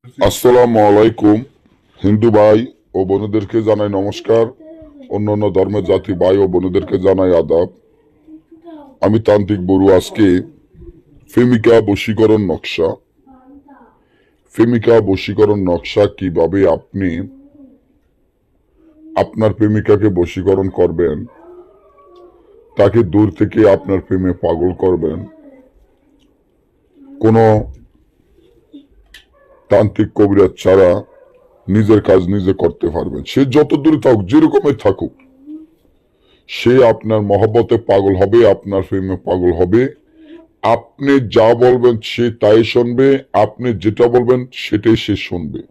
আসসালামু আলাইকুম। হিন্দু ভাই ও বোনদেরকে জানাই নমস্কার। অন্যান্য ধর্মের জাতি ভাই ও বোনদেরকে জানাই আদাব। আমি তান্ত্রিক বড়ু। আজকে প্রেমিকা বশীকরণ নকশা কিভাবে আপনি আপনার প্রেমিকাকে বশীকরণ করবেন, তাকে দূর থেকে আপনার প্রেমে পাগল করবেন, কোনো তান্ত্রিক কবিরাজ ছাড়া নিজের কাজ নিজে করতে পারবেন। সে যত দূরে থাকুক, যেরকমই থাকুক, সে আপনার মহব্বতে পাগল হবে, আপনার প্রেমে পাগল হবে। আপনি যা বলবেন সে তাই শুনবে, আপনি যেটা বলবেন সেটাই সে শুনবে।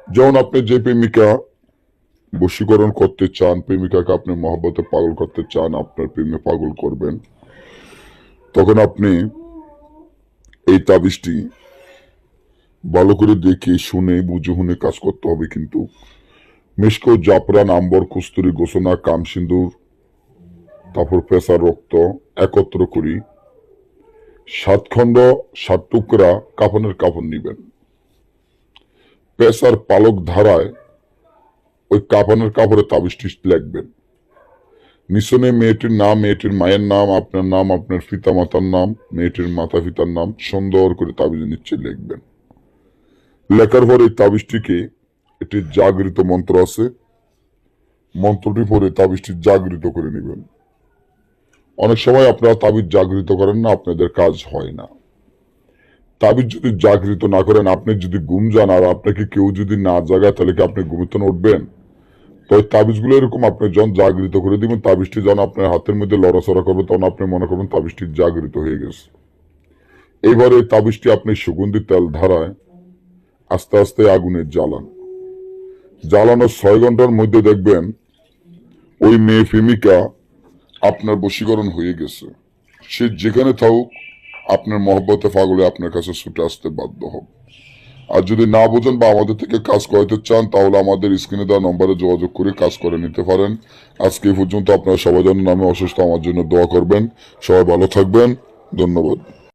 যেমন আপনি যে প্রেমিকা বশীকরণ করতে চান, প্রেমিকাকে আপনি মহব্বতে পাগল করতে চান, আপনার প্রেমে পাগল করবেন, তখন আপনি এই তাবিজটি ভালো করে দেখে শুনে বুঝে শুনে কাজ করতে হবে। কিন্তু মিশকো, জাফরান, আম্বর, কস্তুরী, গোসনা, কামসিন্দুর, তারপর পেশার রক্ত একত্র করি 7 খণ্ড 7 টুকরা কাফনের কাপড় নিবেন। পেশার পালক ধারায় ওই কাফনের কাপড়ে তাবিজটি লিখবেন। নিচনে মেয়েটির নাম, মেয়েটির মায়ের নাম, আপনার নাম, আপনার পিতা মাতার নাম, মেয়েটির মাতা পিতার নাম সুন্দর করে তাবিজের নিচে লিখবেন। লেখার পর এই তাবিজটিকে, একটি জাগৃত মন্ত্র আছে, মন্ত্রটি পরে তাবিজটি জাগৃত করে নেবেন। অনেক সময় আপনারা তাবিজ জাগৃত করেন না, আপনাদের কাজ হয় না। তাবিজ যদি জাগৃত না করেন, আপনি যদি ঘুম যান আর আপনাকে কেউ যদি না জাগায়, তাহলে কি আপনি ঘুমিতে উঠবেন? তো ওই তাবিজগুলো এরকম, আপনি যখন জাগৃত করে দিবেন, তাবিজটি যখন আপনার হাতের মধ্যে লড়াচড়া করবে, তখন আপনি মনে করবেন তাবিজটি জাগৃত হয়ে গেছে। এইবার এই তাবিজটি আপনি সুগন্ধি তেল ধারায় আস্তে আস্তে আগুনে জ্বালান। জ্বালানোর 6 ঘন্টার মধ্যে দেখবেন ওই মেয়ে প্রেমিকা আপনার বশীকরণ হয়ে গেছে। সে যেখানে থাকুক, আপনার মহব্বতে পাগলে আপনার কাছে ছুটে আসতে বাধ্য হবে। আর যদি না বোঝেন বা আমাদের থেকে কাজ করাতে চান, তাহলে আমাদের স্ক্রিনে দেওয়া নম্বরে যোগাযোগ করে কাজ করে নিতে পারেন। আজকে এই পর্যন্ত। আপনারা সবাই যেন নামে অসুস্থ আমার জন্য দোয়া করবেন। সবাই ভালো থাকবেন। ধন্যবাদ।